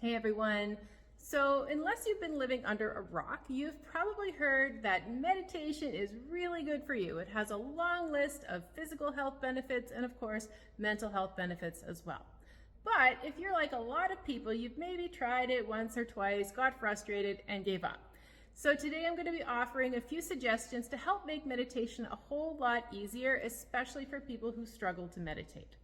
Hey everyone. So, unless you've been living under a rock, you've probably heard that meditation is really good for you. It has a long list of physical health benefits and, of course, mental health benefits as well. But if you're like a lot of people, you've maybe tried it once or twice, got frustrated, and gave up. So, today I'm going to be offering a few suggestions to help make meditation a whole lot easier, especially for people who struggle to meditate.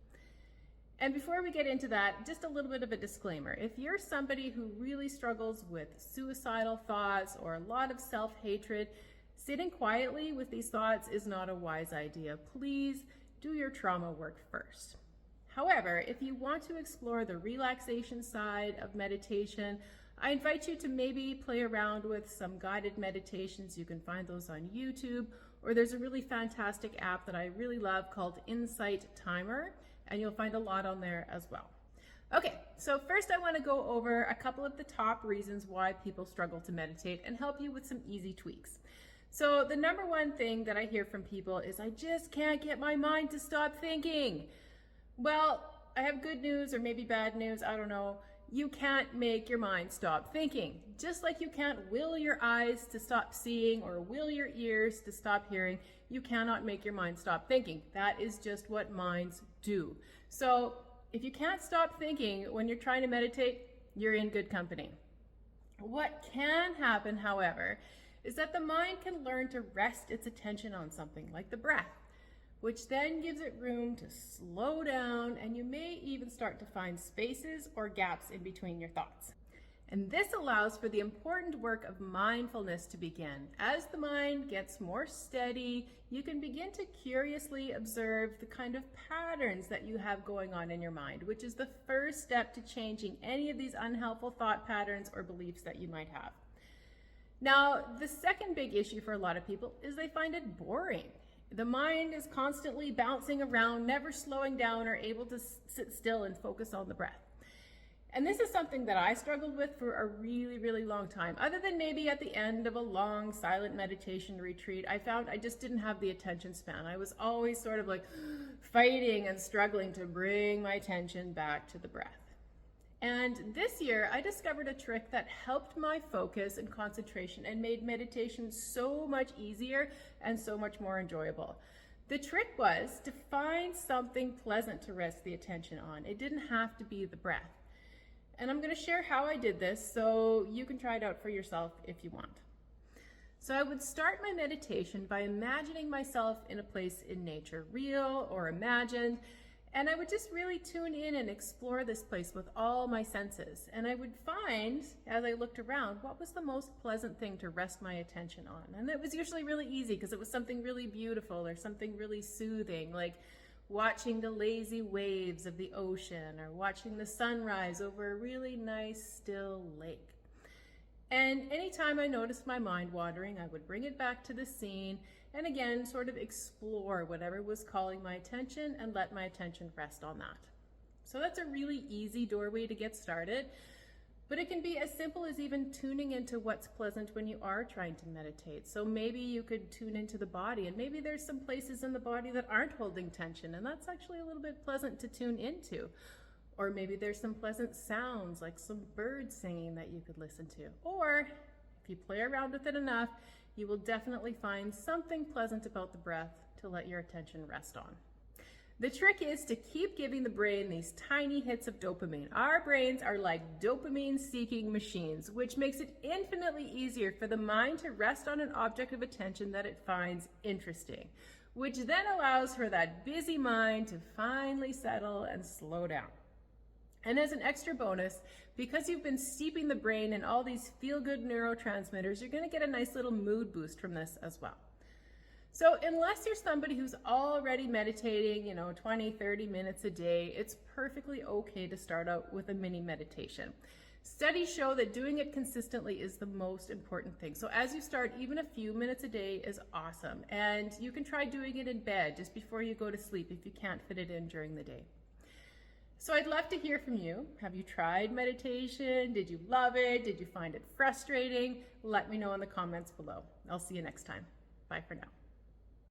And before we get into that, just a little bit of a disclaimer. If you're somebody who really struggles with suicidal thoughts or a lot of self-hatred, sitting quietly with these thoughts is not a wise idea. Please do your trauma work first. However, if you want to explore the relaxation side of meditation, I invite you to maybe play around with some guided meditations. You can find those on YouTube, or there's a really fantastic app that I really love called Insight Timer, and you'll find a lot on there as well. Okay, so first I want to go over a couple of the top reasons why people struggle to meditate and help you with some easy tweaks. So the number one thing that I hear from people is, I just can't get my mind to stop thinking. Well, I have good news, or maybe bad news, I don't know. You can't make your mind stop thinking. Just like you can't will your eyes to stop seeing or will your ears to stop hearing, you cannot make your mind stop thinking. That is just what minds do. So if you can't stop thinking when you're trying to meditate, you're in good company. What can happen, however, is that the mind can learn to rest its attention on something like the breath, which then gives it room to slow down, and you may even start to find spaces or gaps in between your thoughts. And this allows for the important work of mindfulness to begin. As the mind gets more steady, you can begin to curiously observe the kind of patterns that you have going on in your mind, which is the first step to changing any of these unhelpful thought patterns or beliefs that you might have. Now, the second big issue for a lot of people is they find it boring. The mind is constantly bouncing around, never slowing down or able to sit still and focus on the breath. And this is something that I struggled with for a really, really long time. Other than maybe at the end of a long silent meditation retreat, I found I just didn't have the attention span. I was always sort of like fighting and struggling to bring my attention back to the breath. And this year, I discovered a trick that helped my focus and concentration and made meditation so much easier and so much more enjoyable. The trick was to find something pleasant to rest the attention on. It didn't have to be the breath. And I'm going to share how I did this so you can try it out for yourself if you want. So I would start my meditation by imagining myself in a place in nature, real or imagined. And I would just really tune in and explore this place with all my senses. And I would find, as I looked around, what was the most pleasant thing to rest my attention on. And it was usually really easy because it was something really beautiful or something really soothing, like watching the lazy waves of the ocean or watching the sunrise over a really nice, still lake. And anytime I noticed my mind wandering, I would bring it back to the scene and again sort of explore whatever was calling my attention and let my attention rest on that. So that's a really easy doorway to get started, but it can be as simple as even tuning into what's pleasant when you are trying to meditate. So maybe you could tune into the body, and maybe there's some places in the body that aren't holding tension, and that's actually a little bit pleasant to tune into. Or maybe there's some pleasant sounds like some birds singing that you could listen to. Or if you play around with it enough, you will definitely find something pleasant about the breath to let your attention rest on. The trick is to keep giving the brain these tiny hits of dopamine. Our brains are like dopamine-seeking machines, which makes it infinitely easier for the mind to rest on an object of attention that it finds interesting, which then allows for that busy mind to finally settle and slow down. And as an extra bonus, because you've been steeping the brain in all these feel-good neurotransmitters, you're going to get a nice little mood boost from this as well. So unless you're somebody who's already meditating, 20, 30 minutes a day, it's perfectly okay to start out with a mini meditation. Studies show that doing it consistently is the most important thing. So as you start, even a few minutes a day is awesome. And you can try doing it in bed just before you go to sleep if you can't fit it in during the day. So I'd love to hear from you. Have you tried meditation? Did you love it? Did you find it frustrating? Let me know in the comments below. I'll see you next time. Bye for now.